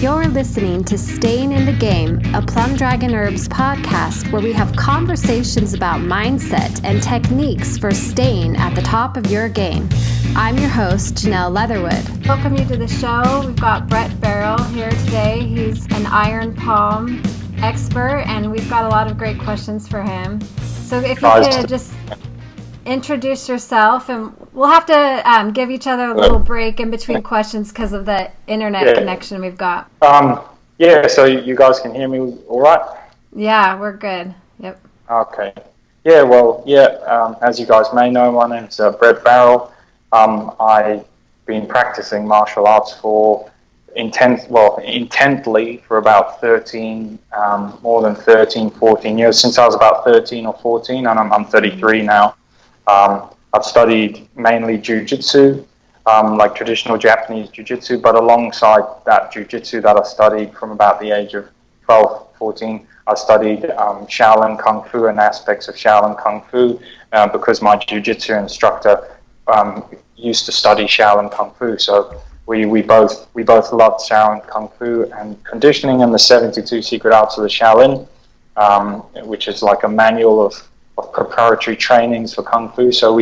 You're listening to Staying in the Game, a Plum Dragon Herbs podcast where we have conversations about mindset and techniques for staying at the top of your game. I'm your host, Janelle Leatherwood. Welcome you to the show. We've got Barrell here today. He's an iron palm expert, and we've got a lot of great questions for him. So if you could just introduce yourself, and we'll have to give each other a little break in between questions because of the internet connection we've got. So you guys can hear me all right? Yeah, we're good. Yep. Okay. As you guys may know, my name's Barrell. I've been practicing martial arts intently for about 14 years, since I was about 13 or 14, and I'm 33 now. I've studied mainly Juijitsu, like traditional Japanese Jiu-Jitsu, but alongside that Jiu-Jitsu that I studied from about the age of 12, 14, I studied Shaolin Kung Fu and aspects of Shaolin Kung Fu because my Jiu-Jitsu instructor used to study Shaolin Kung Fu. So we both loved Shaolin Kung Fu and conditioning and the 72 secret arts of the Shaolin, which is like a manual of preparatory trainings for Kung Fu. So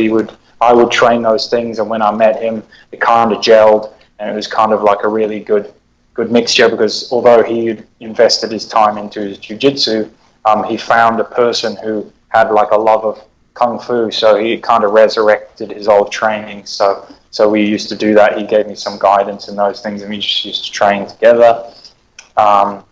I would train those things, and when I met him, it kind of gelled, and it was kind of like a really good mixture, because although he invested his time into his jiu-jitsu, he found a person who had like a love of Kung Fu, so he kind of resurrected his old training. So we used to do that. He gave me some guidance in those things, and we just used to train together. I've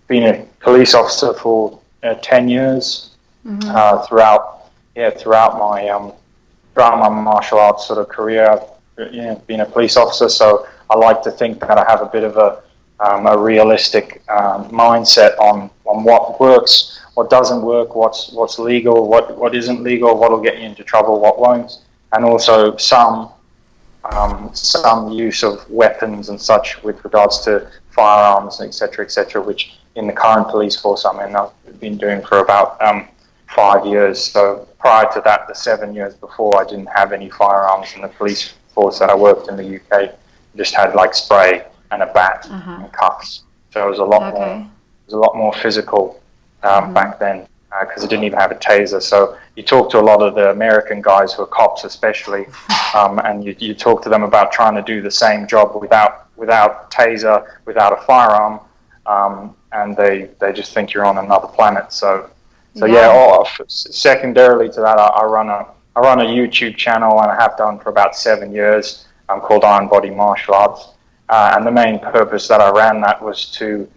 been a police officer for 10 years. Mm-hmm. Throughout my martial arts sort of career, I've been a police officer. So I like to think that I have a bit of a realistic mindset on what works, what doesn't work, what's legal, what isn't legal, what will get you into trouble, what won't, and also some use of weapons and such with regards to firearms, etc., which in the current police force I've been doing for about 5 years. So prior to that, the 7 years before, I didn't have any firearms in the police force that I worked in the UK. I just had like spray and a bat and cuffs. So it was a lot more physical back then, because I didn't even have a taser. So you talk to a lot of the American guys who are cops, especially, and you talk to them about trying to do the same job without taser, without a firearm, and they just think you're on another planet. Secondarily to that, I run a YouTube channel, and I have done for about 7 years, called Iron Body Martial Arts, and the main purpose that I ran that was to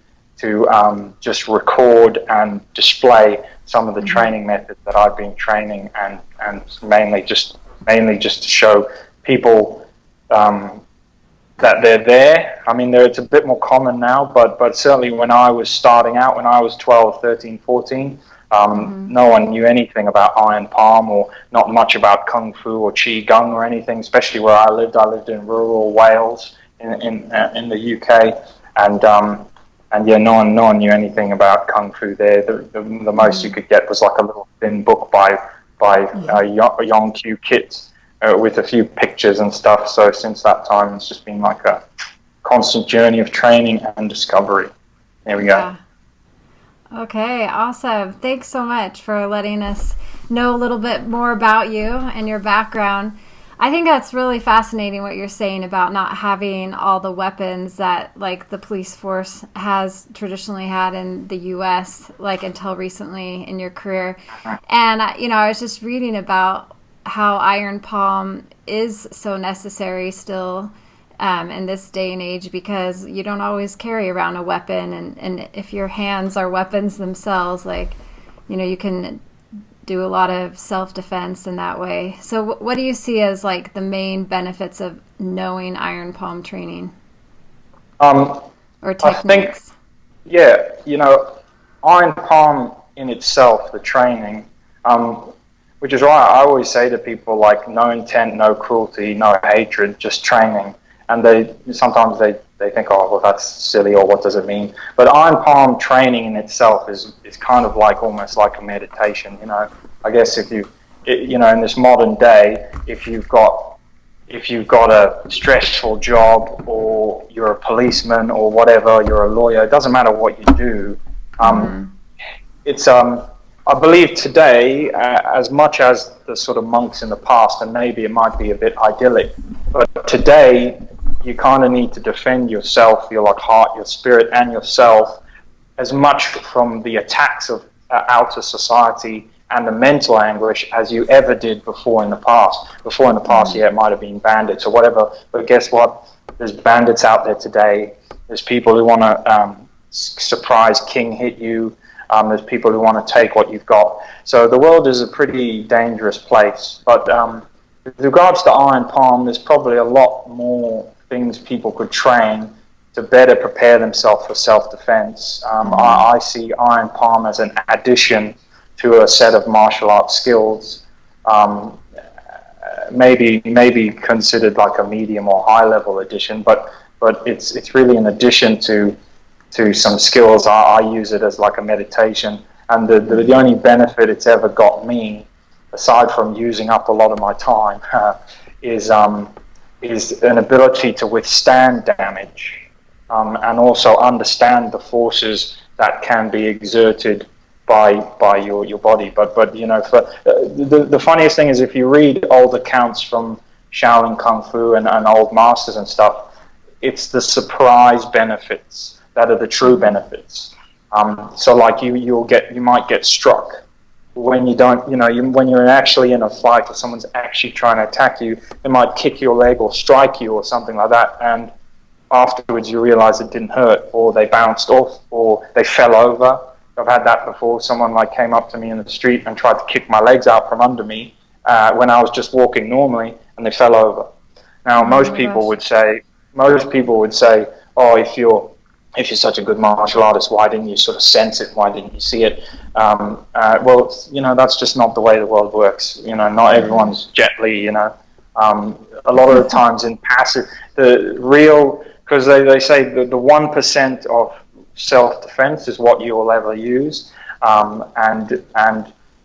just record and display some of the training methods that I've been training, and mainly just to show people that they're there. I mean, it's a bit more common now, but certainly when I was starting out, when I was 12, 13, 14, no one knew anything about iron palm, or not much about Kung Fu or Qigong or anything, especially where I lived. I lived in rural Wales in the UK, and no one knew anything about Kung Fu there. The most you could get was like a little thin book by Yong-Q Kit with a few pictures and stuff. So since that time, it's just been like a constant journey of training and discovery. There we go. Yeah. Okay, awesome. Thanks so much for letting us know a little bit more about you and your background. I think that's really fascinating what you're saying about not having all the weapons that like the police force has traditionally had in the U.S. like until recently in your career. And I was just reading about how iron palm is so necessary still in this day and age, because you don't always carry around a weapon, and if your hands are weapons themselves, like you can do a lot of self-defense in that way. So what do you see as like the main benefits of knowing iron palm training or techniques? I think, iron palm in itself, the training, which is why I always say to people, like, no intent, no cruelty, no hatred, just training. And sometimes they think, oh, well, that's silly, or what does it mean? But iron palm training in itself is kind of like almost like a meditation. I guess in this modern day, if you've got if you've got a stressful job, or you're a policeman or whatever, you're a lawyer, it doesn't matter what you do. It's I believe today, as much as the sort of monks in the past, and maybe it might be a bit idyllic, but today you kind of need to defend yourself, your like heart, your spirit, and yourself as much from the attacks of outer society and the mental anguish as you ever did before in the past. Before in the past, yeah, it might have been bandits or whatever, but guess what? There's bandits out there today. There's people who want to surprise king hit you. There's people who want to take what you've got. So the world is a pretty dangerous place. But with regards to Iron Palm, there's probably a lot more things people could train to better prepare themselves for self-defense. I see Iron Palm as an addition to a set of martial arts skills, maybe considered like a medium or high level addition, but it's really an addition to some skills. I use it as like a meditation, and the only benefit it's ever got me, aside from using up a lot of my time, is an ability to withstand damage, and also understand the forces that can be exerted by your body. But you know, for the funniest thing is, if you read old accounts from Shaolin Kung Fu and old masters and stuff, it's the surprise benefits that are the true benefits. So like you might get struck when you don't, when you're actually in a fight or someone's actually trying to attack you, they might kick your leg or strike you or something like that, and afterwards you realize it didn't hurt, or they bounced off, or they fell over. I've had that before. Someone like came up to me in the street and tried to kick my legs out from under me when I was just walking normally, and they fell over. Now, most people would say, oh, if you're such a good martial artist, why didn't you sort of sense it? Why didn't you see it? Well, that's just not the way the world works. Not everyone's Jet Li. A lot of the times in passive, because they say the 1% of self-defense is what you will ever use, and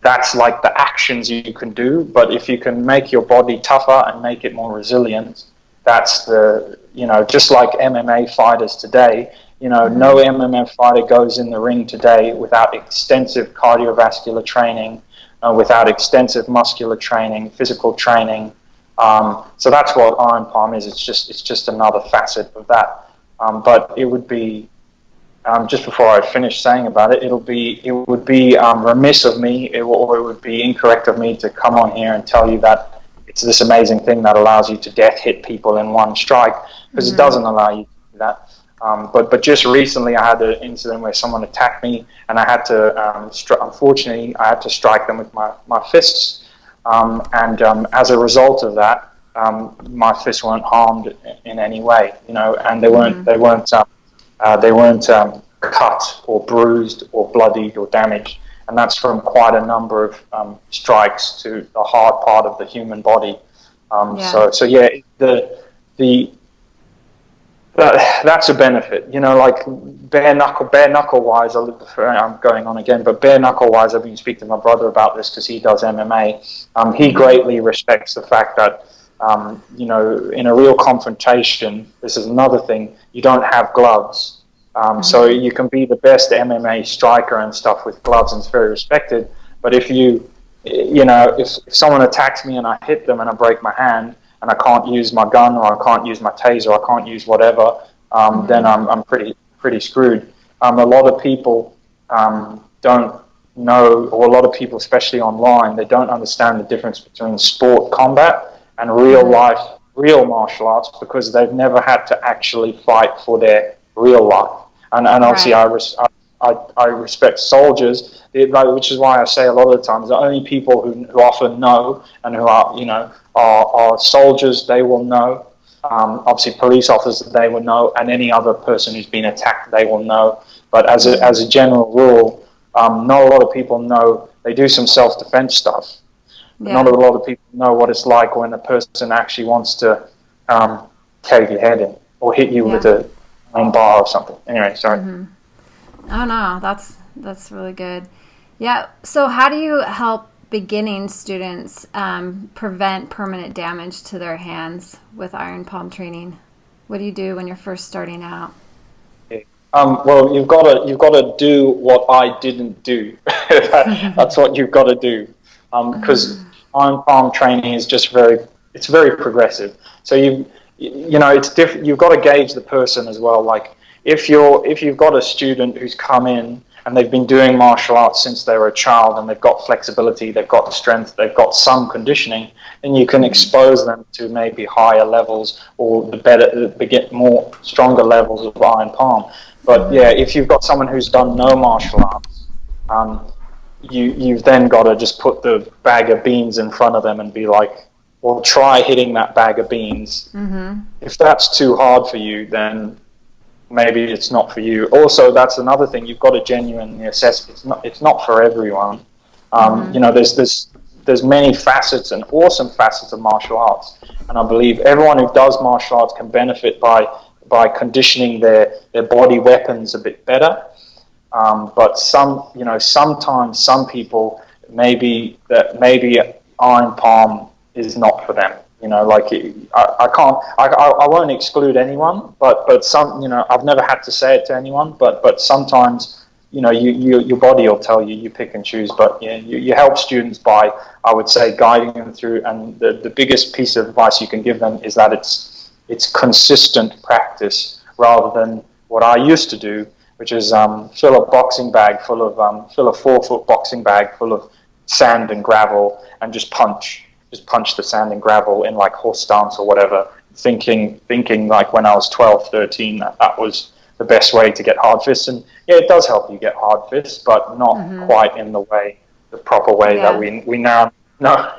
that's like the actions you can do. But if you can make your body tougher and make it more resilient, that's just like MMA fighters today. No MMA fighter goes in the ring today without extensive cardiovascular training, without extensive muscular training, physical training. So that's what Iron Palm is. It's just another facet of that. But it would be, just before I finish saying about it, it would be remiss of me, or it would be incorrect of me to come on here and tell you that it's this amazing thing that allows you to death hit people in one strike, because it doesn't allow you to do that. But just recently I had an incident where someone attacked me, and I had to, unfortunately, I had to strike them with my fists. And as a result of that, my fists weren't harmed in any way, and they weren't cut or bruised or bloodied or damaged, and that's from quite a number of strikes to the hard part of the human body. So yeah, that's a benefit. Like bare knuckle wise. I'm going on again, but bare knuckle wise, I've been speaking to my brother about this because he does MMA. He greatly respects the fact that in a real confrontation, this is another thing, you don't have gloves. So you can be the best MMA striker and stuff with gloves, and it's very respected. But if if someone attacks me and I hit them and I break my hand and I can't use my gun, or I can't use my taser, or I can't use whatever, then I'm pretty screwed. A lot of people don't know, or a lot of people, especially online, they don't understand the difference between sport combat and real martial arts, because they've never had to actually fight for their real life. And obviously I respect soldiers, which is why I say a lot of the times the only people who often know and who are soldiers, they will know. Obviously police officers, they will know, and any other person who's been attacked, they will know. But as a general rule, not a lot of people know. They do some self-defense stuff. Yeah. Not a lot of people know what it's like when a person actually wants to cave your head in or hit you with a bar or something. Anyway, sorry. Oh no, that's really good. Yeah. So how do you help beginning students prevent permanent damage to their hands with iron palm training? What do you do when you're first starting out? Well, you've got to do what I didn't do. That's what you've got to do, because iron palm training is just it's very progressive. So it's different. You've got to gauge the person as well. Like if you've got a student who's come in and they've been doing martial arts since they were a child and they've got flexibility, they've got strength, they've got some conditioning, then you can expose them to maybe higher levels or get more stronger levels of iron palm. But yeah, if you've got someone who's done no martial arts, you've then got to just put the bag of beans in front of them and be like, well, try hitting that bag of beans. Mm-hmm. If that's too hard for you, then maybe it's not for you. Also, that's another thing, you've got to genuinely assess it's not for everyone. There's many facets and awesome facets of martial arts, and I believe everyone who does martial arts can benefit by conditioning their body weapons a bit better. But sometimes some people maybe iron palm is not for them. I won't exclude anyone, but some, I've never had to say it to anyone, but sometimes, your body will tell you, you pick and choose, but you help students by, I would say, guiding them through, and the biggest piece of advice you can give them is that it's consistent practice rather than what I used to do, which is fill a 4-foot boxing bag full of sand and gravel and just punch the sand and gravel in like horse stance or whatever, thinking like when I was 12, 13, that was the best way to get hard fists. And yeah, it does help you get hard fists, but not quite in the proper way that we now know.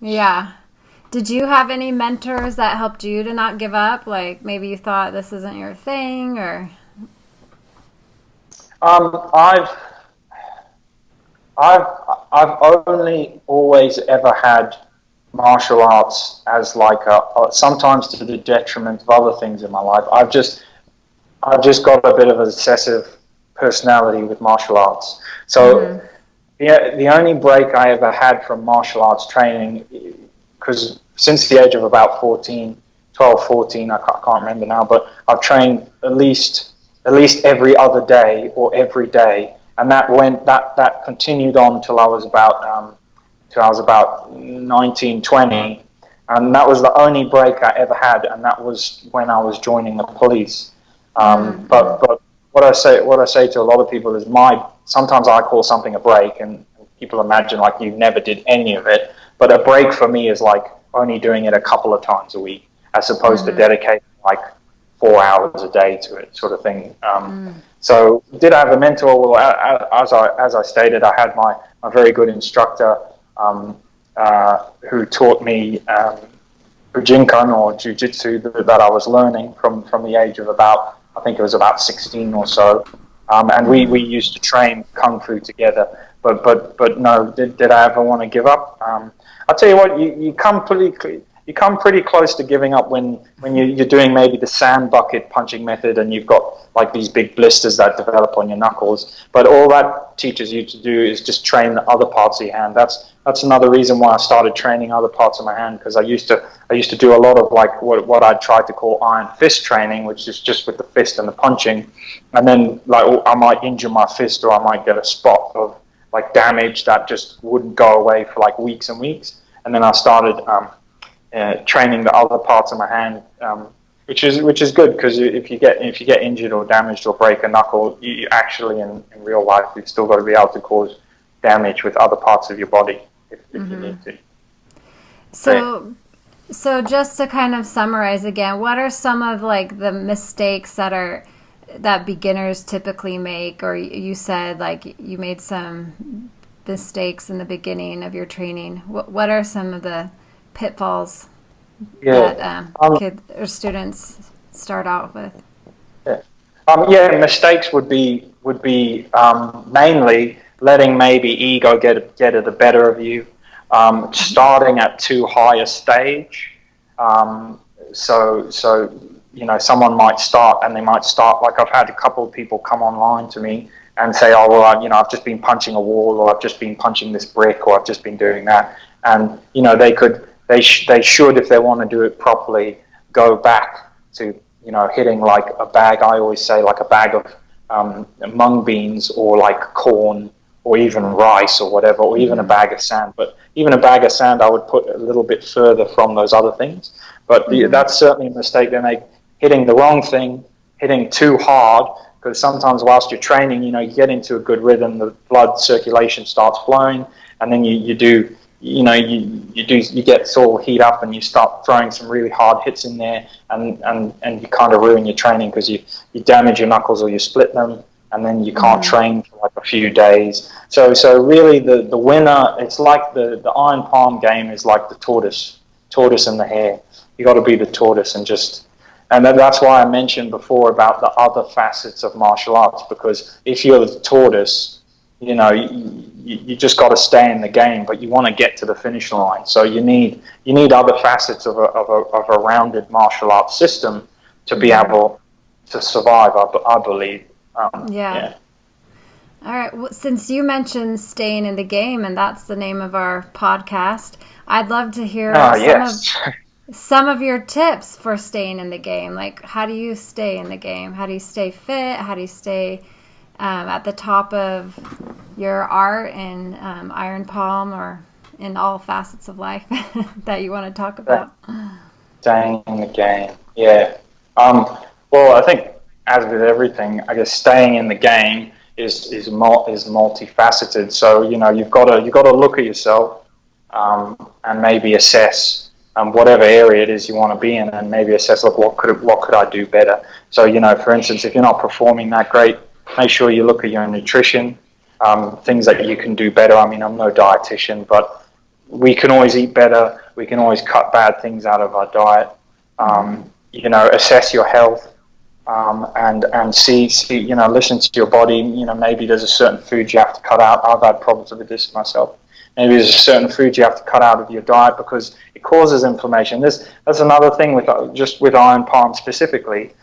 Yeah. Did you have any mentors that helped you to not give up? Like maybe you thought this isn't your thing, or? I've only always ever had martial arts as like sometimes to the detriment of other things in my life. I've just got a bit of an obsessive personality with martial arts. So the only break I ever had from martial arts training, because since the age of about 12, 14, I can't remember now, but I've trained at least every other day or every day, and that continued on till I was about 19, 20, and that was the only break I ever had, and that was when I was joining the police. But what I say to a lot of people is sometimes I call something a break, and people imagine like you never did any of it, but a break for me is like only doing it a couple of times a week, as opposed to dedicating like 4 hours a day to it, sort of thing. So did I have a mentor? Well, as I stated, I had my very good instructor who taught me Qigong or Juijitsu that I was learning from the age of I think it was about 16 or so. And we used to train Kung Fu together. But no, did I ever want to give up? I'll tell you what, you come pretty close to giving up when you're doing maybe the sand bucket punching method and you've got like these big blisters that develop on your knuckles. But all that teaches you to do is just train the other parts of your hand. That's another reason why I started training other parts of my hand, because I used to do a lot of like what I tried to call iron fist training, which is just with the fist and the punching. And then like I might injure my fist, or I might get a spot of like damage that just wouldn't go away for like weeks and weeks. And then I started training the other parts of my hand, which is good, because if you get injured or damaged or break a knuckle, you actually in real life you've still got to be able to cause damage with other parts of your body if you need to. So just to kind of summarize again, what are some of like the mistakes that beginners typically make? Or you said like you made some mistakes in the beginning of your training. What are some of the pitfalls that kids or students start out with? Mistakes would be mainly letting maybe ego get the better of you, starting at too high a stage. So someone might start, and they might start like I've had a couple of people come online to me, and say, oh, well, I've just been punching a wall, or I've just been punching this brick, or I've just been doing that. And, they should, if they want to do it properly, go back to, hitting like a bag. I always say like a bag of mung beans, or like corn, or even rice or whatever, or even a bag of sand. But even a bag of sand, I would put a little bit further from those other things. But that's certainly a mistake they make, hitting the wrong thing, hitting too hard, because sometimes whilst you're training, you get into a good rhythm, the blood circulation starts flowing, and then you get sort of heat up, and you start throwing some really hard hits in there, and you kind of ruin your training, because you damage your knuckles or you split them, and then you can't train for like a few days. So really the winner, it's like the iron palm game is like the tortoise and the hare. You got to be the tortoise, and that's why I mentioned before about the other facets of martial arts, because if you're the tortoise, you just got to stay in the game, but you want to get to the finish line. So you need other facets of a rounded martial arts system to be able to survive, I believe. Yeah. All right. Well, since you mentioned staying in the game, and that's the name of our podcast, I'd love to hear some of your tips for staying in the game. Like, how do you stay in the game? How do you stay fit? How do you stay at the top of your art in Iron Palm, or in all facets of life that you want to talk about? Staying in the game, yeah. Well, I think, as with everything, I guess staying in the game is multifaceted. So you've got to look at yourself and maybe assess whatever area it is you want to be in, and maybe assess, look, what could I do better? So for instance, if you're not performing that great, make sure you look at your nutrition, things that you can do better. I mean, I'm no dietitian, but we can always eat better. We can always cut bad things out of our diet. Assess your health. And see, listen to your body. Maybe there's a certain food you have to cut out. I've had problems with this myself. Maybe there's a certain food you have to cut out of your diet because it causes inflammation. That's another thing with Iron Palm specifically.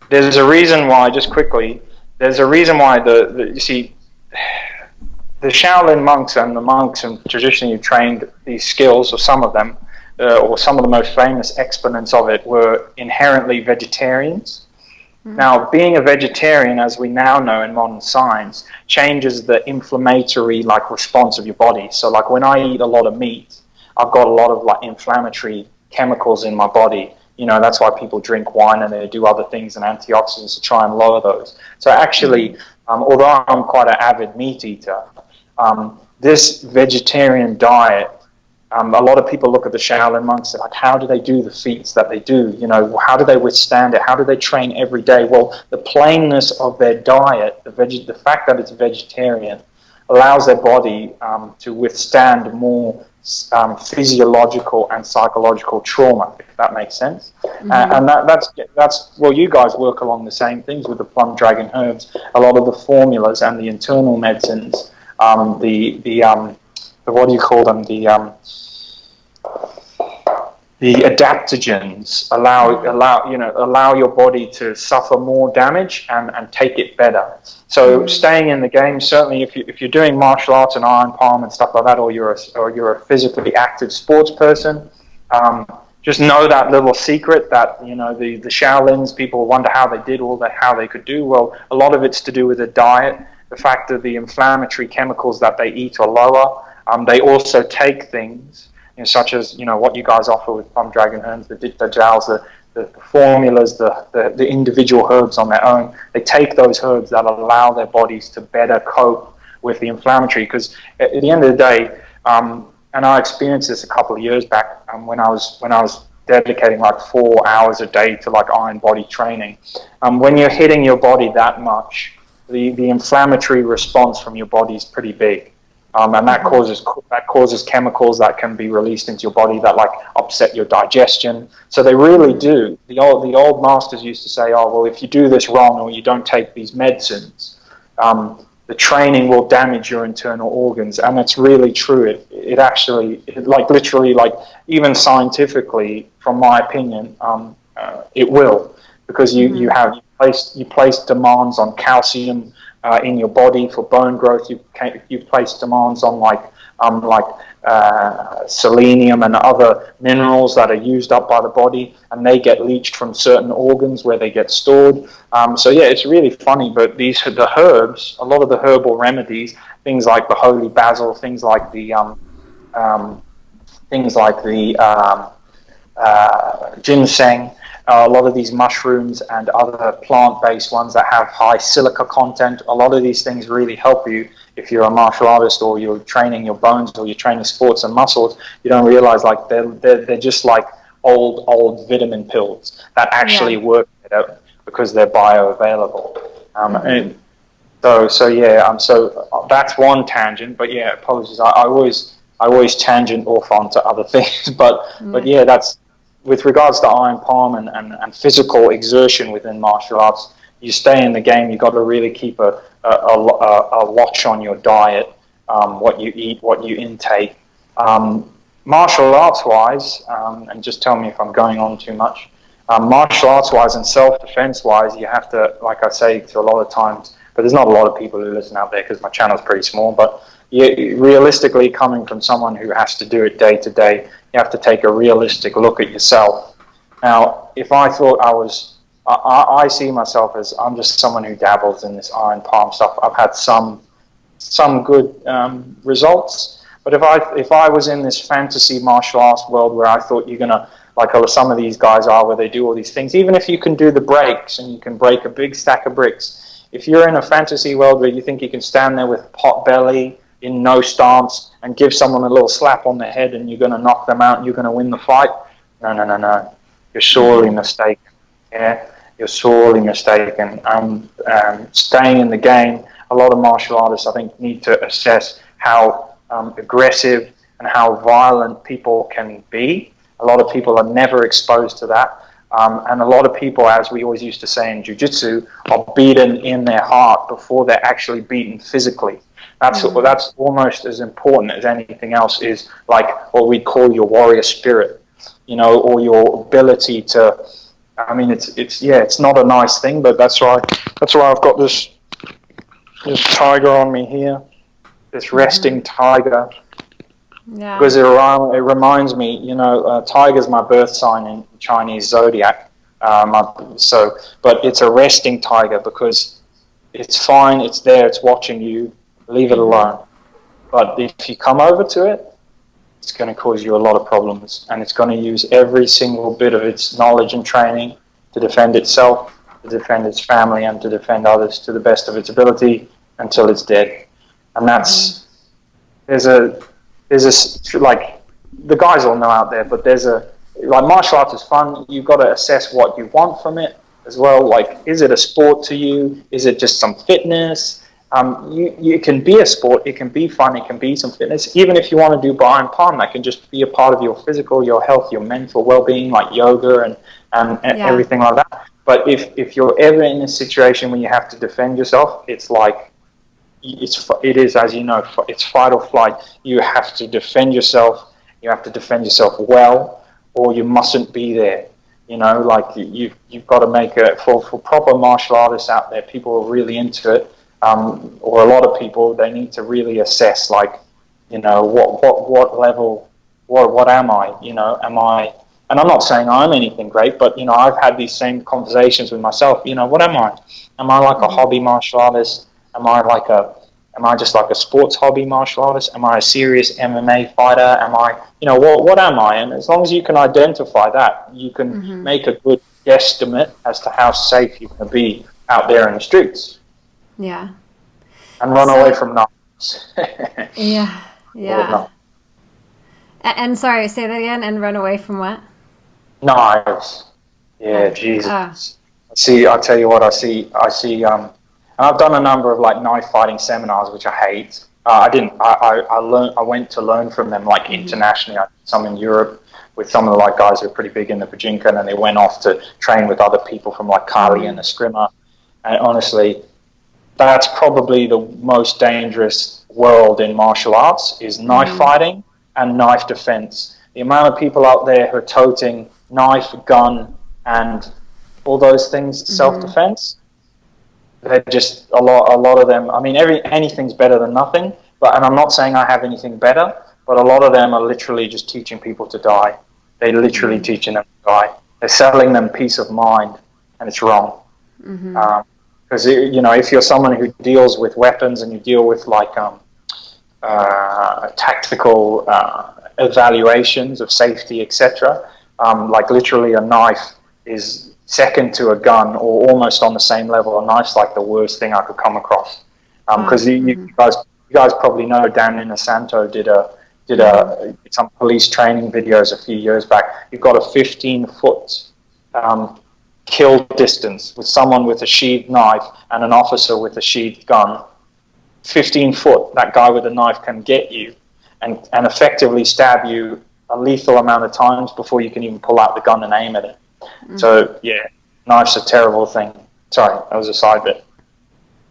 There's a reason why, just quickly, you see, the Shaolin monks and the monks and traditionally trained these skills, or some of them, or some of the most famous exponents of it, were inherently vegetarians. Now, being a vegetarian, as we now know in modern science, changes the inflammatory response of your body. So when I eat a lot of meat, I've got a lot of inflammatory chemicals in my body. That's why people drink wine and they do other things and antioxidants to try and lower those. So actually, although I'm quite an avid meat eater, this vegetarian diet, a lot of people look at the Shaolin monks and how do they do the feats that they do? How do they withstand it? How do they train every day? Well, the plainness of their diet, the fact that it's vegetarian, allows their body to withstand more physiological and psychological trauma, if that makes sense. And that's well, you guys work along the same things with the plum dragon herbs. A lot of the formulas and the internal medicines, what do you call them? The adaptogens allow your body to suffer more damage and take it better. So staying in the game, certainly if you're doing martial arts and Iron Palm and stuff like that, or you're a physically active sports person, just know that little secret that the Shaolins, people wonder how they did all that, how they could do. Well, a lot of it's to do with the diet, the fact that the inflammatory chemicals that they eat are lower. They also take things such as what you guys offer with plum dragon herbs, the gels, the formulas, the individual herbs on their own. They take those herbs that allow their bodies to better cope with the inflammatory. Because at the end of the day, and I experienced this a couple of years back when I was dedicating 4 hours a day to iron body training. When you're hitting your body that much, the inflammatory response from your body is pretty big. And that causes chemicals that can be released into your body that upset your digestion. So they really do. The old masters used to say, oh, well, if you do this wrong or you don't take these medicines, the training will damage your internal organs. And it's really true. It actually, literally, even scientifically, from my opinion, it will, because you place demands on calcium, in your body for bone growth. You've placed demands on selenium and other minerals that are used up by the body, and they get leached from certain organs where they get stored. So yeah, it's really funny. But the herbs, a lot of the herbal remedies, things like the holy basil, things like the ginseng, a lot of these mushrooms and other plant-based ones that have high silica content, a lot of these things really help you if you're a martial artist or you're training your bones or you're training sports and muscles. You don't realize like they're just like old vitamin pills that actually work because they're bioavailable. And so that's one tangent. But yeah, apologies. I always tangent off onto other things. But yeah, that's with regards to iron palm and physical exertion within martial arts. You stay in the game. You've got to really keep a watch on your diet, what you eat, what you intake. Martial arts wise, and just tell me if I'm going on too much. Martial arts wise and self-defense wise, you have to, like I say to a lot of times, but there's not a lot of people who listen out there because my channel's pretty small, but realistically, coming from someone who has to do it day to day, you have to take a realistic look at yourself. Now, if I thought I see myself as I'm just someone who dabbles in this iron palm stuff. I've had some good results, but if I was in this fantasy martial arts world where I thought you're gonna, like some of these guys are, where they do all these things, even if you can do the breaks and you can break a big stack of bricks, if you're in a fantasy world where you think you can stand there with pot belly in no stance and give someone a little slap on the head and you're going to knock them out and you're going to win the fight, no. You're sorely mistaken. Yeah, you're sorely mistaken. Staying in the game, a lot of martial artists, I think, need to assess how aggressive and how violent people can be. A lot of people are never exposed to that. And a lot of people, as we always used to say in Jiu-Jitsu, are beaten in their heart before they're actually beaten physically. That's almost as important as anything else, is like what we call your warrior spirit, or your ability to. I mean, it's not a nice thing, but that's why I've got this tiger on me here, this resting tiger. Yeah. Because it reminds me, tiger's my birth sign in Chinese zodiac. But it's a resting tiger because it's fine, it's there, it's watching you. Leave it alone. But if you come over to it, it's going to cause you a lot of problems, and it's going to use every single bit of its knowledge and training to defend itself, to defend its family, and to defend others to the best of its ability until it's dead. And that's there's a like, the guys all know out there, but martial arts is fun. You've got to assess what you want from it as well. Like, is it a sport to you? Is it just some fitness? It can be a sport, it can be fun, it can be some fitness. Even if you want to do iron palm, that can just be a part of your physical, your health, your mental well-being, like yoga and everything like that. But if you're ever in a situation where you have to defend yourself, it's like, it is, as you know, it's fight or flight. You have to defend yourself. You have to defend yourself well, or you mustn't be there. Like you've got to make it for proper martial artists out there. People are really into it. Or a lot of people, they need to really assess, like, what level, what am I, am I, and I'm not saying I'm anything great, but, I've had these same conversations with myself, what am I? Am I like a hobby martial artist? Am I just like a sports hobby martial artist? Am I a serious MMA fighter? Am I, what am I? And as long as you can identify that, you can make a good guesstimate as to how safe you can be out there in the streets. Yeah. And run away from knives. Yeah. And sorry, say that again. And run away from what? Knives. Yeah, Jesus. I'll tell you what, I see, and I've done a number of like knife fighting seminars, which I hate. I went to learn from them, like, internationally. I did some in Europe with some of the like guys who are pretty big in the Pajinka, and then they went off to train with other people from like Kali and Eskrima. And honestly, that's probably the most dangerous world in martial arts, is knife fighting and knife defense. The amount of people out there who are toting knife, gun, and all those things, self-defense, they're just a lot of them. I mean, anything's better than nothing. And I'm not saying I have anything better, but a lot of them are literally just teaching people to die. They're literally teaching them to die. They're selling them peace of mind, and it's wrong. Because if you're someone who deals with weapons and you deal with like tactical evaluations of safety, etc., like literally a knife is second to a gun or almost on the same level. A knife's like the worst thing I could come across. Because you guys probably know Dan Inosanto did some police training videos a few years back. You've got a 15-foot kill distance with someone with a sheathed knife and an officer with a sheathed gun. 15 foot, that guy with a knife can get you and effectively stab you a lethal amount of times before you can even pull out the gun and aim at it. So, yeah, knife's a terrible thing. Sorry, that was a side bit.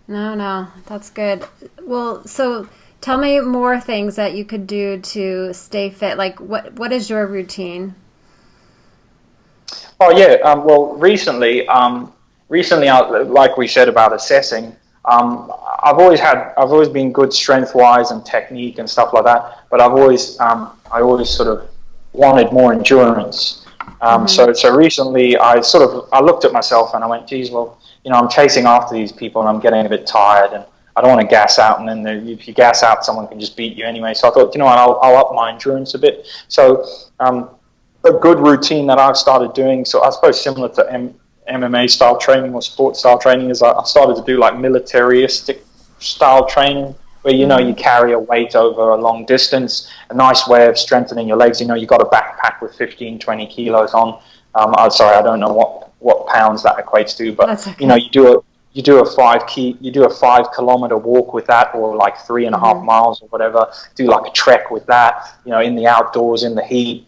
No, that's good. Well, so tell me more things that you could do to stay fit. Like, what is your routine? Oh yeah. Well, recently, like we said about assessing, I've always been good strength-wise and technique and stuff like that. But I always sort of wanted more endurance. So recently, I looked at myself and I went, geez, well, I'm chasing after these people and I'm getting a bit tired and I don't want to gas out. And then if you gas out, someone can just beat you anyway. So I thought, I'll up my endurance a bit. So a good routine that I've started doing, so I suppose similar to MMA style training or sports style training, is I started to do like militaristic style training where you carry a weight over a long distance. A nice way of strengthening your legs. You got a backpack with 15-20 kilos on. I'm sorry, I don't know what pounds that equates to, but that's okay. You do a 5 kilometer walk with that, or like 3.5 miles or whatever. Do like a trek with that, in the outdoors in the heat.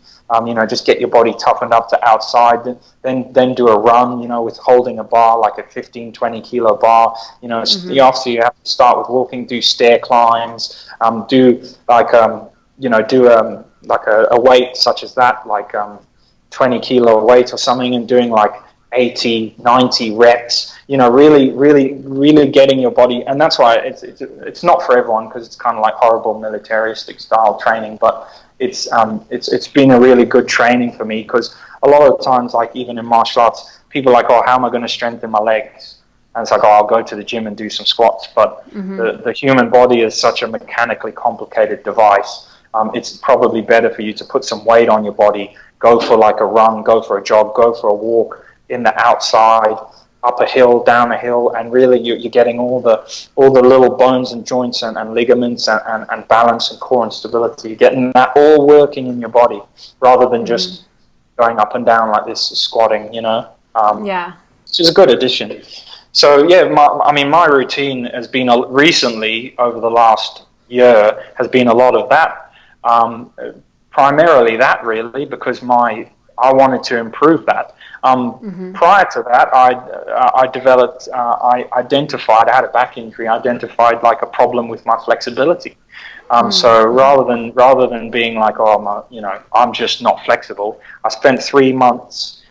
Just get your body toughened up to outside, then do a run, with holding a bar, like a 15-20 kilo bar. Obviously you have to start with walking, do stair climbs, do like a weight such as that, like 20 kilo weight or something, and doing like 80, 90 reps, really getting your body. And that's why it's not for everyone, because it's kind of like horrible militaristic style training, but it's been a really good training for me, because a lot of times, like even in martial arts, people are like, oh, how am I going to strengthen my legs? And it's like, oh, I'll go to the gym and do some squats. But the human body is such a mechanically complicated device. It's probably better for you to put some weight on your body, go for like a run, go for a jog, go for a walk in the outside, up a hill, down a hill, and really you're getting all the little bones and joints and ligaments and balance and core and stability. You're getting that all working in your body rather than just going up and down like this, squatting, which is a good addition. So yeah, my routine has been recently, over the last year, has been a lot of that. Primarily that, really, because I wanted to improve that. Prior to that, I identified, I had a back injury, identified like a problem with my flexibility. So rather than being like, I'm just not flexible, I spent 3 months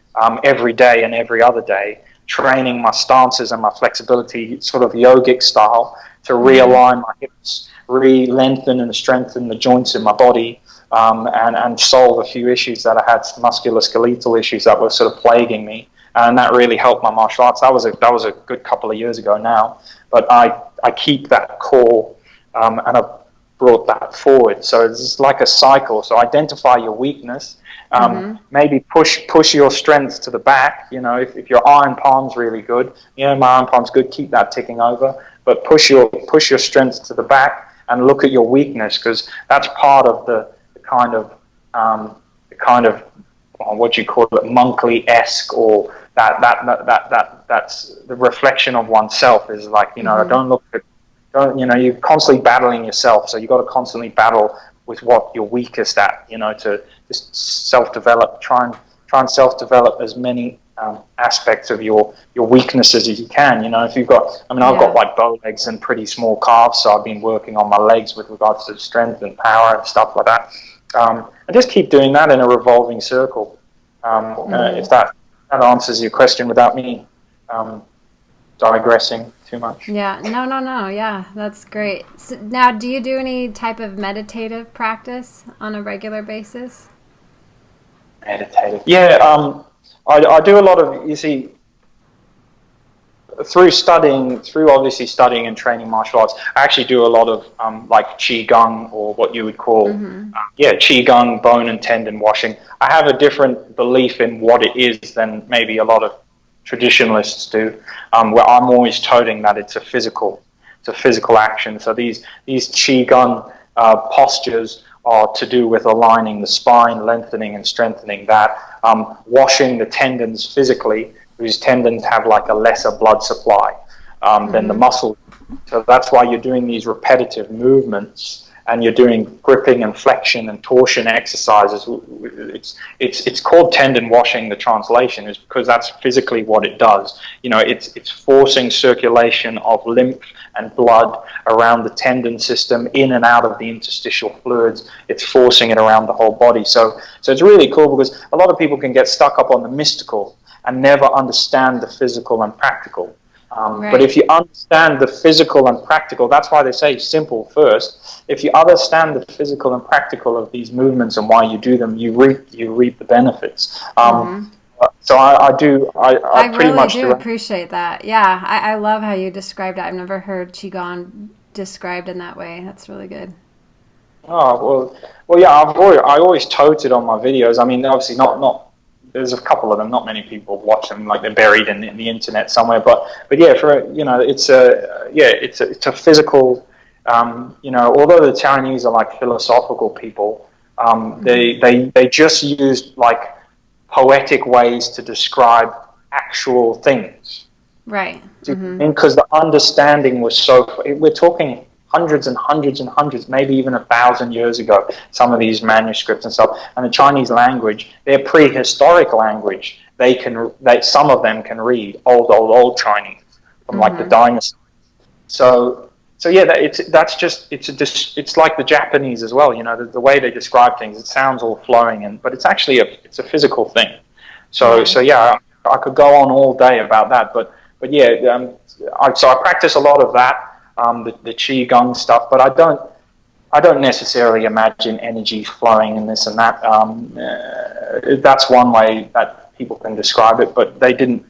every day and every other day training my stances and my flexibility, sort of yogic style, to realign my hips, re-lengthen and strengthen the joints in my body, and solve a few issues that I had, musculoskeletal issues that were sort of plaguing me, and that really helped my martial arts. That was a good couple of years ago now, but I keep that core, and I've brought that forward. So it's like a cycle. So identify your weakness, maybe push your strength to the back. If your iron palm's really good, my iron palm's good, keep that ticking over, but push your strength to the back and look at your weakness, because that's part of the kind of what do you call it, monkly-esque, or that's the reflection of oneself, is like, you're constantly battling yourself, so you've got to constantly battle with what you're weakest at, to just self-develop, try and self-develop as many aspects of your weaknesses as you can. If you've got, I've got like bow legs and pretty small calves, so I've been working on my legs with regards to strength and power and stuff like that. And just keep doing that in a revolving circle. If that answers your question without me digressing too much. Yeah, no. Yeah, that's great. So now, do you do any type of meditative practice on a regular basis? Meditative. Yeah, I do a lot of, you see, through obviously studying and training martial arts, I actually do a lot of like Qigong, or what you would call, Qigong, bone and tendon washing. I have a different belief in what it is than maybe a lot of traditionalists do, where I'm always toting that it's a physical action. So these Qigong postures are to do with aligning the spine, lengthening and strengthening that, washing the tendons physically, whose tendons have like a lesser blood supply than the muscle. So that's why you're doing these repetitive movements, and you're doing gripping and flexion and torsion exercises. It's called tendon washing. The translation is because that's physically what it does. You know, it's forcing circulation of lymph and blood around the tendon system, in and out of the interstitial fluids. It's forcing it around the whole body. So it's really cool, because a lot of people can get stuck up on the mystical and never understand the physical and practical. Right. But if you understand the physical and practical, that's why they say simple first. If you understand the physical and practical of these movements and why you do them, you reap the benefits. So I pretty really much do appreciate that. Yeah, I love how you described it. I've never heard Qigong described in that way. That's really good. Oh well, yeah. I always tote it on my videos. I mean, obviously not. There's a couple of them. Not many people watch them. Like, they're buried in the internet somewhere. But yeah, it's a physical. Although the Chinese are like philosophical people, they just used like poetic ways to describe actual things. Right. Because the understanding was so. We're talking hundreds and hundreds and hundreds, maybe even 1,000 years ago, some of these manuscripts and stuff. And the Chinese language, their prehistoric language, some of them can read old Chinese from like the dynasty. So yeah, it's like the Japanese as well. You know, the way they describe things, it sounds all flowing, but it's actually a physical thing. So yeah, I could go on all day about that, but yeah, so I practice a lot of that. The Qigong stuff, but I don't necessarily imagine energy flowing and this and that. That's one way that people can describe it, but to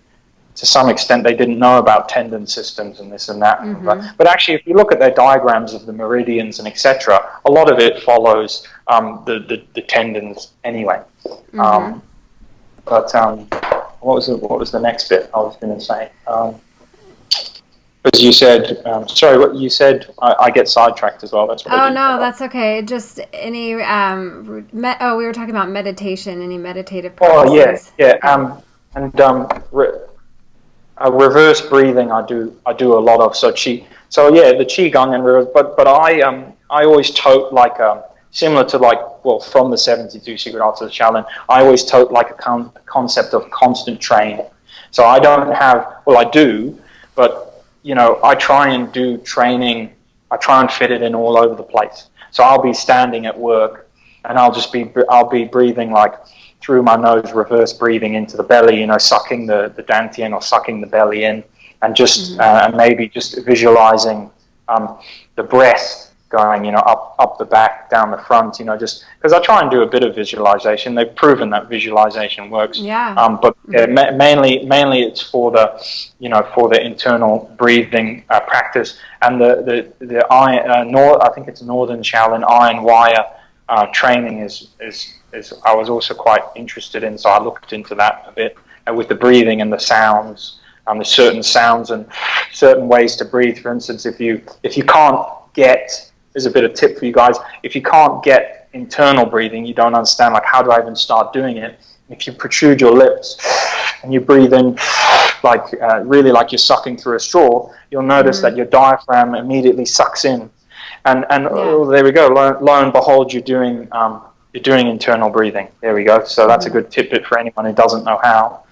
some extent, they didn't know about tendon systems and this and that. But actually, if you look at their diagrams of the meridians and etc., a lot of it follows the tendons anyway. But what was the next bit I was going to say? As you said, sorry, what you said, I get sidetracked as well. That's what I do. No, that's okay. Just any, we were talking about meditation, any meditative practices. Reverse breathing I do a lot of. So the Qigong and reverse, but I always tote like, similar to from the 72 Secret Arts of the Shaolin, I always tote like a concept of constant training. So I don't have, I do, but I try and do training. I try and fit it in all over the place. So I'll be standing at work, and I'll be breathing like through my nose, reverse breathing into the belly. Sucking the dantian, or sucking the belly in, and just and maybe just visualizing the breath going, up the back, down the front. Just because I try and do a bit of visualization. They've proven that visualization works. Yeah. But mainly it's for the internal breathing practice, and the iron. I think it's Northern Shaolin iron wire training is I was also quite interested in. So I looked into that a bit with the breathing and the sounds. There's certain sounds and certain ways to breathe. For instance, if you can't get, there's a bit of tip for you guys. If you can't get internal breathing, you don't understand, like, how do I even start doing it? If you protrude your lips and you breathe in like really like you're sucking through a straw, you'll notice that your diaphragm immediately sucks in. And there we go. Lo and behold, you're doing internal breathing. There we go. So that's a good tidbit for anyone who doesn't know how.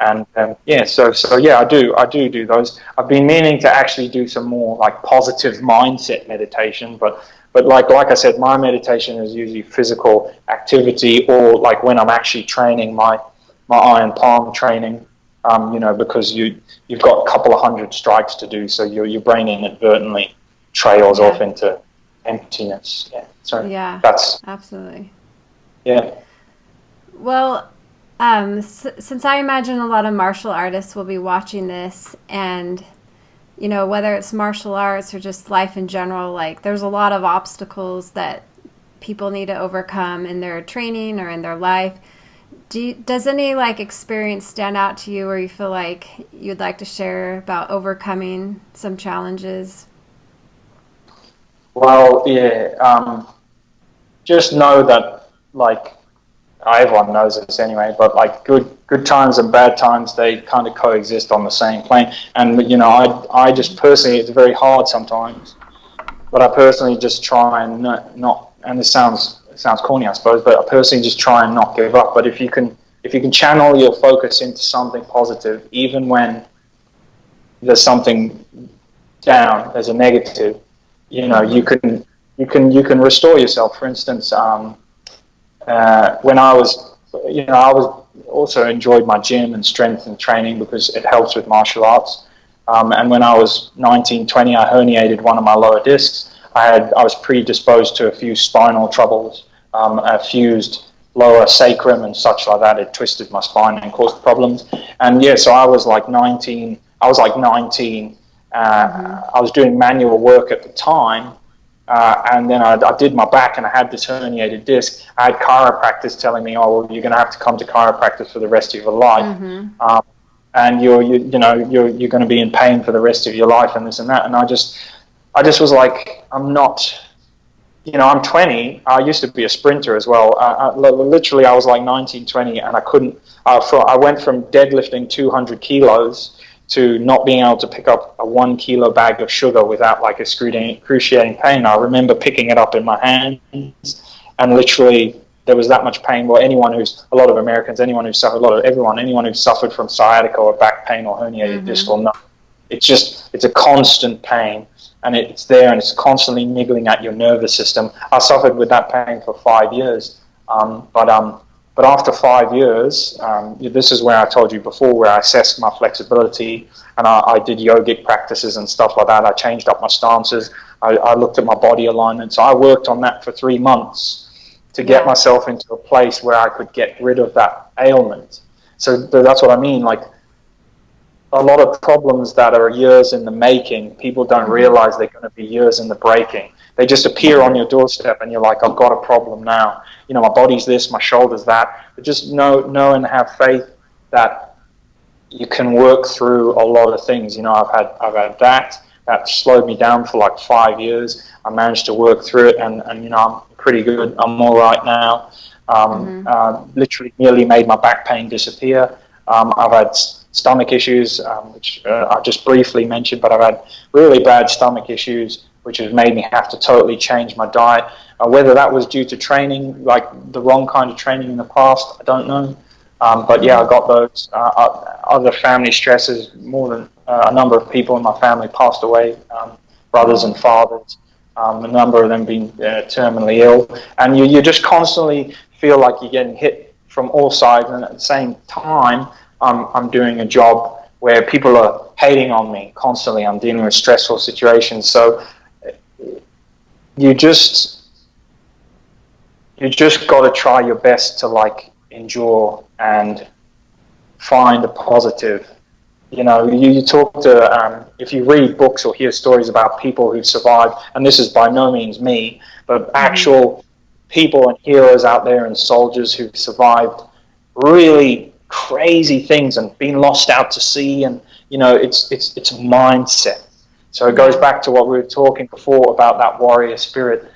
And so I do those. I've been meaning to actually do some more like positive mindset meditation, but like I said, my meditation is usually physical activity, or like when I'm actually training my iron palm training. because you've got a couple of hundred strikes to do, so your brain inadvertently trails off into emptiness. Yeah. So that's absolutely. Yeah. Well, since I imagine a lot of martial artists will be watching this, and whether it's martial arts or just life in general, like there's a lot of obstacles that people need to overcome in their training or in their life. Does any experience stand out to you, or you feel like you'd like to share about overcoming some challenges? Well, yeah. Just know that everyone knows this anyway, but good times and bad times, they kind of coexist on the same plane. And I just personally, it's very hard sometimes, but I personally just try and not. And this sounds corny, I suppose, but I personally just try and not give up. But if you can channel your focus into something positive, even when there's something down, there's a negative, you can restore yourself. For instance, when I was also enjoyed my gym and strength and training because it helps with martial arts. And when I was 19, 20, I herniated one of my lower discs. I was predisposed to a few spinal troubles, a fused lower sacrum and such like that. It twisted my spine and caused problems. And so I was like 19. I was doing manual work at the time. And then I did my back, and I had this herniated disc. I had chiropractors telling me, "Oh, well, you're going to have to come to chiropractors for the rest of your life, and you're going to be in pain for the rest of your life, and this and that." And I just was like, I'm not. I'm 20. I used to be a sprinter as well. Literally, I was like 19, 20, and I couldn't. I went from deadlifting 200 kilos to not being able to pick up a 1 kilo bag of sugar without excruciating pain. I remember picking it up in my hands, and literally there was that much pain. Well, anyone who suffered from sciatica or back pain or herniated disc will know. It's a constant pain, and it's there, and it's constantly niggling at your nervous system. I suffered with that pain for 5 years, but after 5 years, this is where I told you before, where I assessed my flexibility, and I did yogic practices and stuff like that. I changed up my stances. I looked at my body alignment. So I worked on that for 3 months to get myself into a place where I could get rid of that ailment. So that's what I mean. Like, a lot of problems that are years in the making, people don't realize they're going to be years in the breaking. They just appear on your doorstep, and you're like, I've got a problem now. My body's this, my shoulder's that. But just know and have faith that you can work through a lot of things. I've had that slowed me down for like 5 years. I managed to work through it, and I'm pretty good. I'm all right now. Literally nearly made my back pain disappear. I've had stomach issues, which I just briefly mentioned, but I've had really bad stomach issues, which has made me have to totally change my diet. Whether that was due to training, like the wrong kind of training in the past, I don't know. But I got those. Other family stresses, more than a number of people in my family passed away, brothers and fathers, a number of them being terminally ill. And you just constantly feel like you're getting hit from all sides, and at the same time, I'm doing a job where people are hating on me constantly. I'm dealing with stressful situations. So you just got to try your best to endure and find a positive. You talk to, if you read books or hear stories about people who've survived, and this is by no means me, but actual people and heroes out there and soldiers who've survived really crazy things and been lost out to sea, and it's a mindset. So it goes back to what we were talking before about that warrior spirit.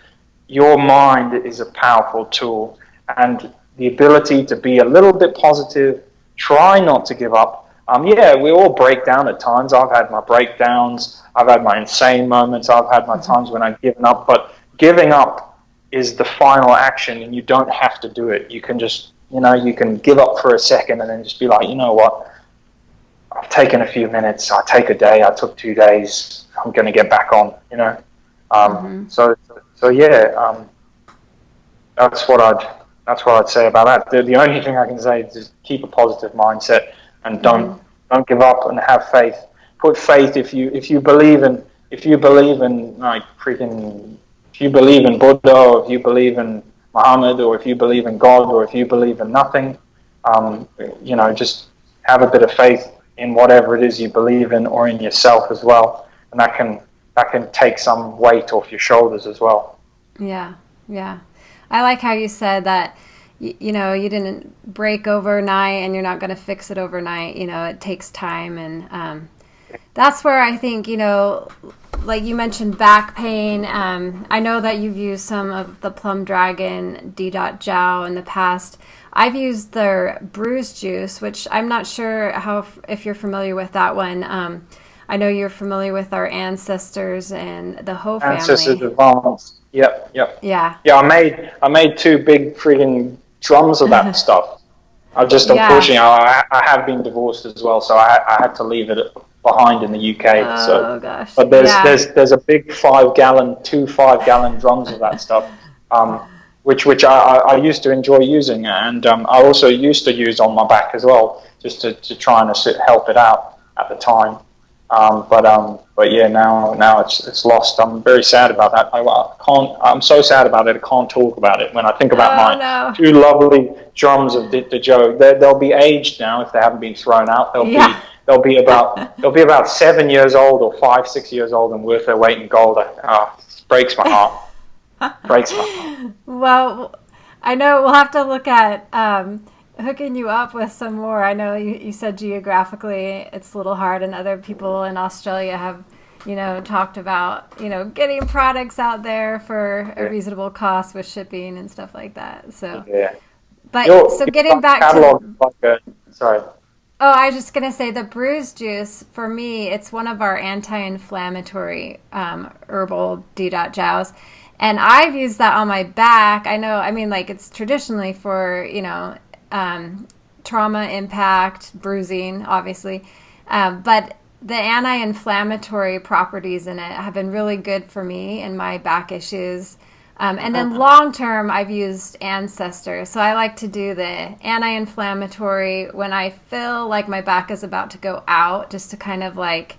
Your mind is a powerful tool, and the ability to be a little bit positive, try not to give up. We all break down at times. I've had my breakdowns, I've had my insane moments, I've had my times when I've given up, but giving up is the final action, and you don't have to do it. You can just you can give up for a second and then just be like, you know what, I've taken a few minutes, I take a day, I took 2 days, I'm going to get back on, So that's what I'd say about that. The only thing I can say is just keep a positive mindset, and don't Don't give up and have faith. Put faith if you believe in like freaking, if you believe in Buddha, or if you believe in Muhammad, or if you believe in God, or if you believe in nothing, just have a bit of faith in whatever it is you believe in, or in yourself as well, and that can take some weight off your shoulders as well. Yeah, yeah. I like how you said that, you didn't break overnight and you're not going to fix it overnight. It takes time. And that's where I think, like you mentioned back pain. I know that you've used some of the Plum Dragon D.Jiao in the past. I've used their bruise juice, which I'm not sure if you're familiar with that one. I know you're familiar with our ancestors and the Ho family. Ancestors Advanced. Yep. Yeah. Yeah, I made 2 big freaking drums of that stuff. Unfortunately, I have been divorced as well, so I had to leave it behind in the UK. Oh gosh. But there's a big 5-gallon, 2 5-gallon drums of that stuff, which I used to enjoy using, and I also used to use on my back as well, just to try and help it out at the time. But yeah, now it's lost. I'm very sad about that. I'm so sad about it. I can't talk about it. When I think about my 2 lovely drums of D.Jiao, they'll be aged now if they haven't been thrown out. They'll be about 7 years old or 5-6 years old and worth their weight in gold. It breaks my heart. Breaks my heart. Well, I know we'll have to look at hooking you up with some more. I know you said geographically it's a little hard, and other people in Australia have, talked about, getting products out there for a reasonable cost with shipping and stuff like that. So, but so getting back to sorry. Oh, I was just going to say the bruise juice, for me, it's one of our anti-inflammatory herbal D.Jiaos. And I've used that on my back. It's traditionally for, trauma, impact, bruising, obviously. But the anti-inflammatory properties in it have been really good for me and my back issues. And then long term, I've used Ancestor. So I like to do the anti-inflammatory when I feel like my back is about to go out, just to kind of like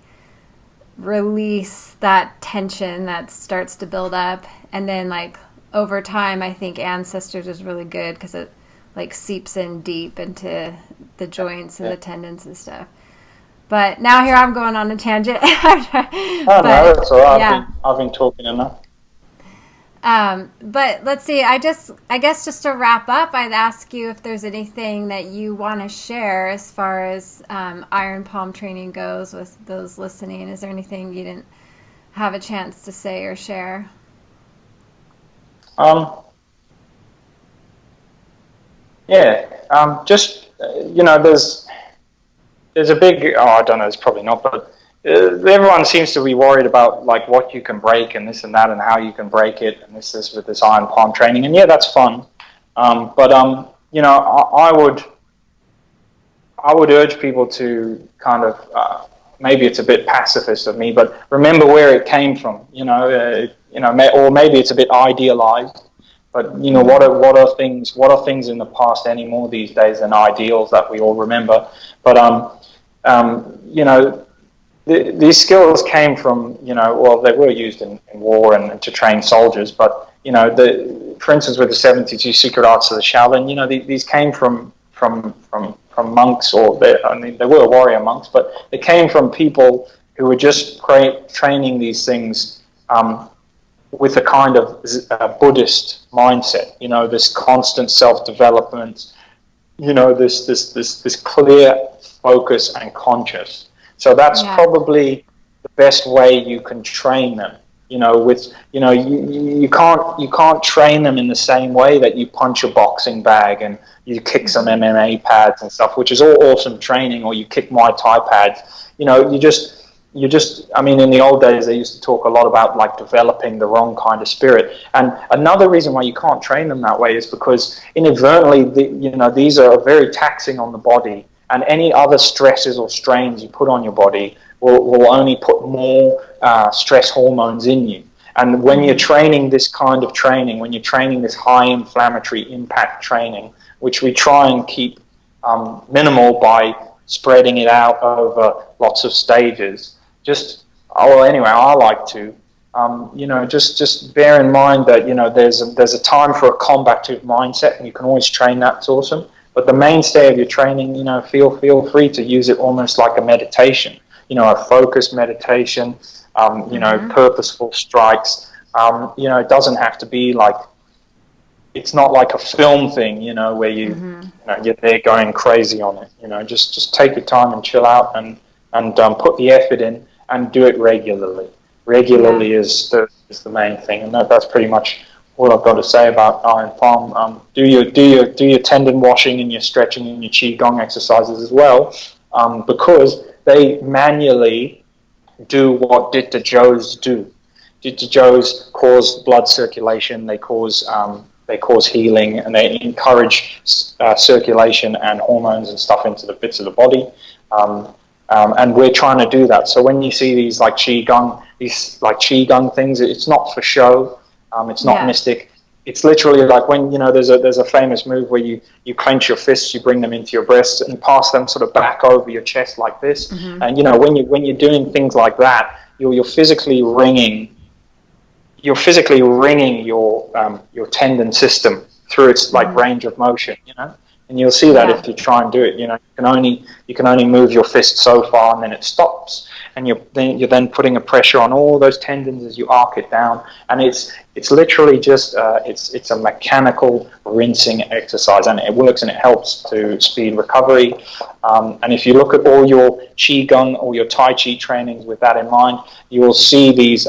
release that tension that starts to build up. And then like over time, I think Ancestors is really good because it like seeps in deep into the joints and the tendons and stuff. But now here I'm going on a tangent. No, that's all right. Yeah. I've been talking enough. But let's see, I guess just to wrap up, I'd ask you if there's anything that you want to share as far as iron palm training goes with those listening. Is there anything you didn't have a chance to say or share? There's a big, I don't know, it's probably not, but everyone seems to be worried about like what you can break and this and that and how you can break it and this with this iron palm training, and yeah, that's fun. I would urge people to kind of maybe it's a bit pacifist of me, but remember where it came from. Or maybe it's a bit idealized. But what are things in the past anymore these days than ideals that we all remember? But these skills came from, they were used in war and to train soldiers, but, for instance, with the 72 secret arts of the Shaolin, these came from monks, or they were warrior monks, but they came from people who were just training these things with a kind of Buddhist mindset, this constant self-development, this clear focus and conscious. So that's probably the best way you can train them. You can't train them in the same way that you punch a boxing bag and you kick some MMA pads and stuff, which is all awesome training, or you kick Muay Thai pads. In the old days, they used to talk a lot about like developing the wrong kind of spirit. And another reason why you can't train them that way is because inadvertently, these are very taxing on the body. And any other stresses or strains you put on your body will only put more stress hormones in you. And when you're training this kind of training, when you're training this high inflammatory impact training, which we try and keep minimal by spreading it out over lots of stages. Anyway, I like to. Just bear in mind that, there's a time for a combative mindset, and you can always train that. It's awesome. But the mainstay of your training, feel free to use it almost like a meditation, a focused meditation, purposeful strikes. It doesn't have to be like, it's not like a film thing, where you're there going crazy on it. Just take your time and chill out and put the effort in and do it regularly. Regularly is the main thing, and that's pretty much all I've got to say about Iron Palm. Do your tendon washing and your stretching and your Qigong exercises as well, because they manually do what Ditta Joes do. Ditta Joes cause blood circulation, they cause healing, and they encourage circulation and hormones and stuff into the bits of the body. And we're trying to do that. So when you see these Qigong things, it's not for show. It's not mystic. It's literally like when, there's a famous move where you clench your fists, you bring them into your breasts and pass them sort of back over your chest like this. And when you're doing things like that, you're physically wringing your tendon system through its range of motion, and you'll see that if you try and do it. You can only move your fist so far, and then it stops, and you're then putting a pressure on all those tendons as you arc it down, and it's literally just it's a mechanical rinsing exercise, and it works and it helps to speed recovery. And if you look at all your Qigong or your Tai Chi trainings with that in mind, you will see these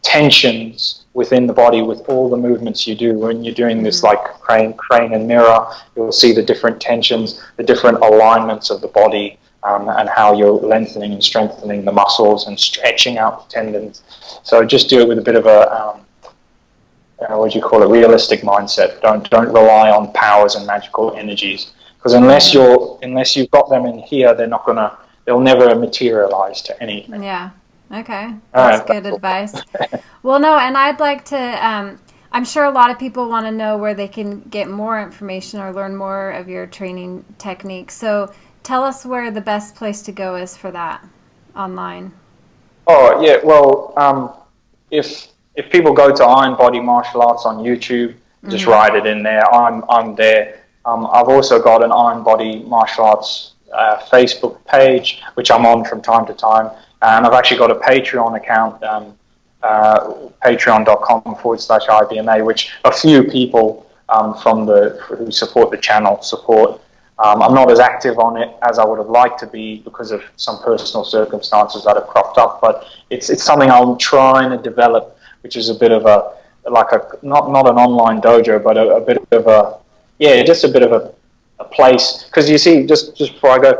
tensions within the body with all the movements you do. When you're doing this like crane and mirror, you'll see the different tensions, the different alignments of the body, and how you're lengthening and strengthening the muscles and stretching out the tendons. So just do it with a bit of a realistic mindset. Don't rely on powers and magical energies, because unless you've got them in here, they'll never materialize to anything. Yeah. Okay, that's good advice. Well, no, and I'd like to, I'm sure a lot of people want to know where they can get more information or learn more of your training techniques. So tell us where the best place to go is for that online. Oh, yeah, well, if people go to Iron Body Martial Arts on YouTube, just write it in there. I'm there. I've also got an Iron Body Martial Arts Facebook page, which I'm on from time to time. And I've actually got a Patreon account, patreon.com/IBMA, which a few people who support the channel support. I'm not as active on it as I would have liked to be because of some personal circumstances that have cropped up, but it's something I'm trying to develop, which is a bit of not an online dojo, but a bit of just a bit of a place. Because you see, just before I go,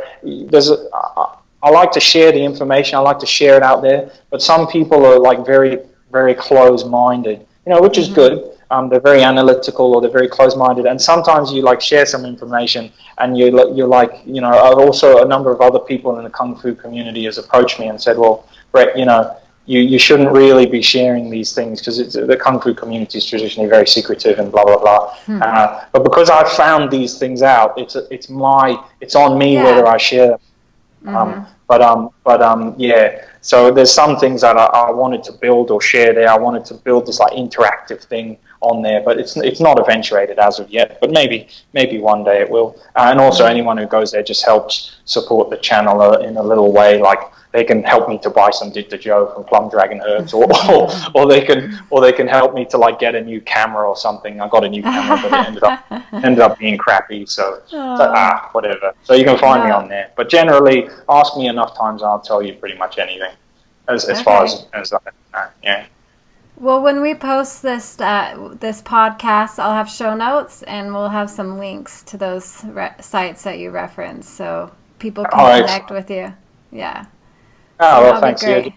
I like to share the information. I like to share it out there. But some people are like very, very close-minded, which is good. They're very analytical, or they're very close-minded. And sometimes you share some information, and you're like, also a number of other people in the Kung Fu community has approached me and said, well, Brett, you shouldn't really be sharing these things, because the Kung Fu community is traditionally very secretive and blah, blah, blah. But because I've found these things out, it's on me whether I share them. So there's some things that I wanted to build or share there. I wanted to build this interactive thing on there, but it's not eventuated as of yet, but maybe one day it will. And also anyone who goes there just helps support the channel in a little way, they can help me to buy some Ditta Joe from Plum Dragon Herbs, or they can help me to get a new camera or something. I got a new camera, but it ended up being crappy. So whatever. So you can find me on there. But generally, ask me enough times, and I'll tell you pretty much anything. As far as I know, yeah. Well, when we post this podcast, I'll have show notes, and we'll have some links to those sites that you reference, so people can connect with you. Yeah. Oh, well, thanks. Yeah,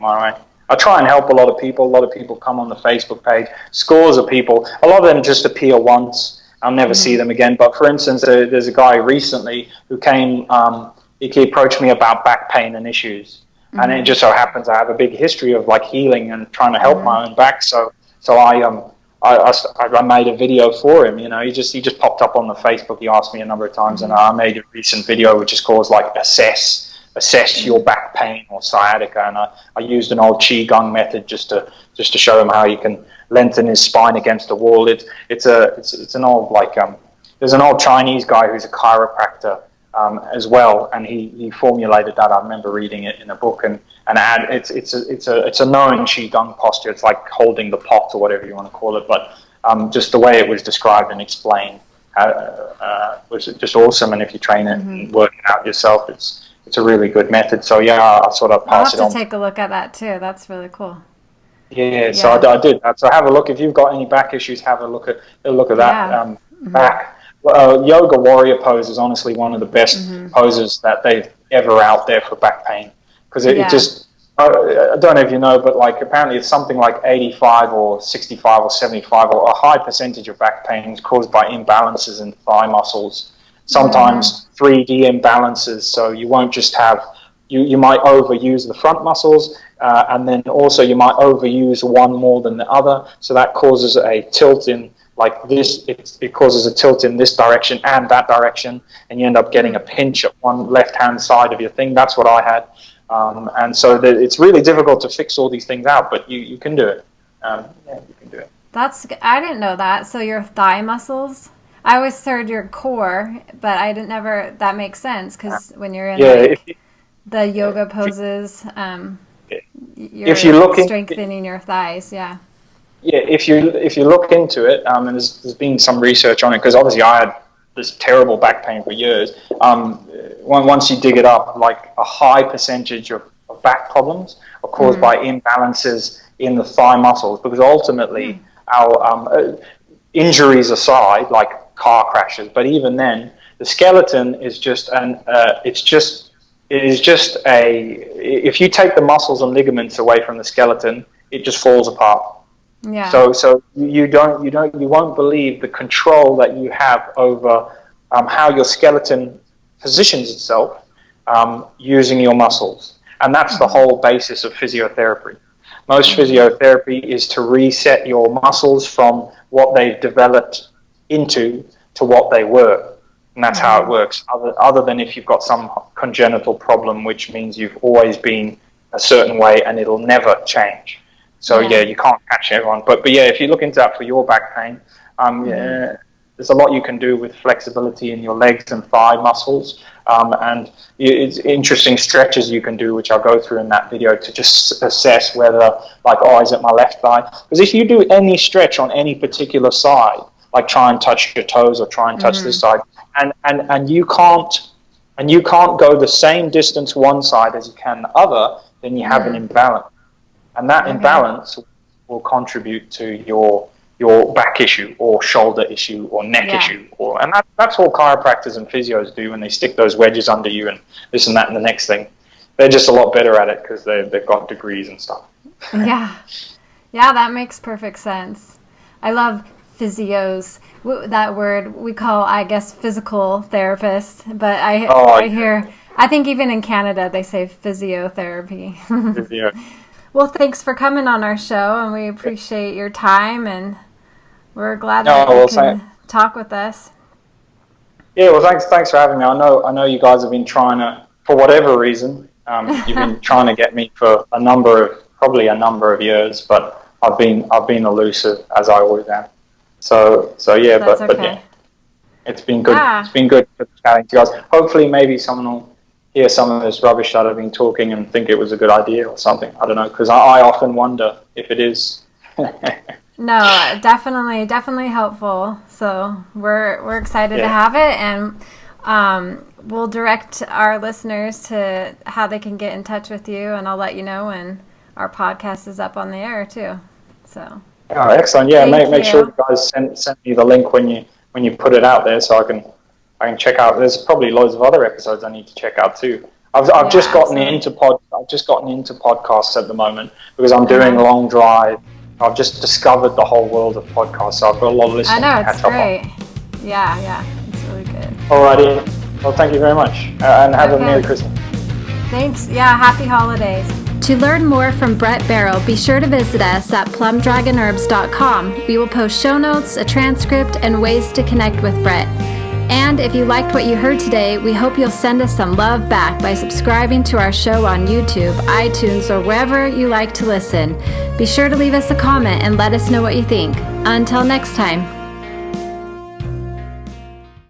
all right. I try and help a lot of people. A lot of people come on the Facebook page. Scores of people. A lot of them just appear once. I'll never see them again. But for instance, there's a guy recently who came. He approached me about back pain and issues, and it just so happens I have a big history of healing and trying to help my own back. So I I made a video for him. He just popped up on the Facebook. He asked me a number of times, and I made a recent video which is called like assess your back pain or sciatica, and I used an old Qigong method just to show him how you can lengthen his spine against the wall. It's an old there's an old Chinese guy who's a chiropractor as well, and he formulated that. I remember reading it in a book, and it's a known Qigong posture. It's like holding the pot or whatever you want to call it, but just the way it was described and explained was just awesome. And if you train it and work it out yourself, it's a really good method. So yeah, I sort of pass it on. I'll have to take a look at that too. That's really cool. Yeah. So I did that. So have a look. If you've got any back issues, have a look at that back. Yoga warrior pose is honestly one of the best poses that they've ever out there for back pain, because it just, I don't know if you know, but like apparently it's something like 85 or 65 or 75 or a high percentage of back pain is caused by imbalances in thigh muscles, sometimes 3D imbalances. So you won't just have, you might overuse the front muscles, and then also you might overuse one more than the other, so that causes a tilt in like this. It causes a tilt in this direction and that direction, and you end up getting a pinch at one left hand side of your thing. That's what I had, and so it's really difficult to fix all these things out, but you can do it. You can do it. I didn't know that. So your thigh muscles, I always heard your core, but I didn't never. That makes sense, because when you're in the yoga poses, you're strengthening your thighs. Yeah. Yeah, if you look into it, and there's been some research on it, because obviously I had this terrible back pain for years. Once you dig it up, like a high percentage of back problems are caused by imbalances in the thigh muscles, because ultimately our injuries aside, like car crashes, but even then, the skeleton is just if you take the muscles and ligaments away from the skeleton, it just falls apart. Yeah. So you won't believe the control that you have over how your skeleton positions itself using your muscles, and that's the whole basis of physiotherapy. Most physiotherapy is to reset your muscles from what they've developed into to what they were, and that's how it works. Other than if you've got some congenital problem, which means you've always been a certain way and it'll never change. So you can't catch everyone, but yeah, if you look into that for your back pain, there's a lot you can do with flexibility in your legs and thigh muscles, and it's interesting stretches you can do, which I'll go through in that video, to just assess whether, like, is it my left thigh? Because if you do any stretch on any particular side, like try and touch your toes or try and touch this side, and you can't go the same distance one side as you can the other, then you have an imbalance. And that imbalance will contribute to your back issue or shoulder issue or neck issue, and that's what chiropractors and physios do when they stick those wedges under you and this and that and the next thing. They're just a lot better at it because they've got degrees and stuff. Yeah, that makes perfect sense. I love physios. That word we call, I guess, physical therapist, but I think even in Canada they say physiotherapy. Physio. Well, thanks for coming on our show, and we appreciate your time, and we're glad that you can talk with us. Yeah, well, thanks for having me. I know you guys have been trying to, for whatever reason, you've been trying to get me for a number of years, but I've been elusive, as I always am. So yeah, but yeah, it's been good. Yeah. It's been good for chatting to you guys. Hopefully, maybe someone will hear some of this rubbish that I've been talking and think it was a good idea or something. I don't know, because I often wonder if it is. No, definitely helpful. So we're excited to have it, and we'll direct our listeners to how they can get in touch with you, and I'll let you know when our podcast is up on the air too. So. Oh, excellent! Yeah, make sure you guys send me the link when you put it out there, so I can check out. There's probably loads of other episodes I need to check out too. I've just gotten into podcasts at the moment because I'm doing a long drive. I've just discovered the whole world of podcasts, so I've got a lot of listening. I know, it's great. Yeah, it's really good. Alrighty, well, thank you very much, and have a Merry Christmas. Thanks. Yeah, happy holidays. To learn more from Brett Barrell, be sure to visit us at plumdragonherbs.com. We will post show notes, a transcript, and ways to connect with Brett. And if you liked what you heard today, we hope you'll send us some love back by subscribing to our show on YouTube, iTunes, or wherever you like to listen. Be sure to leave us a comment and let us know what you think. Until next time.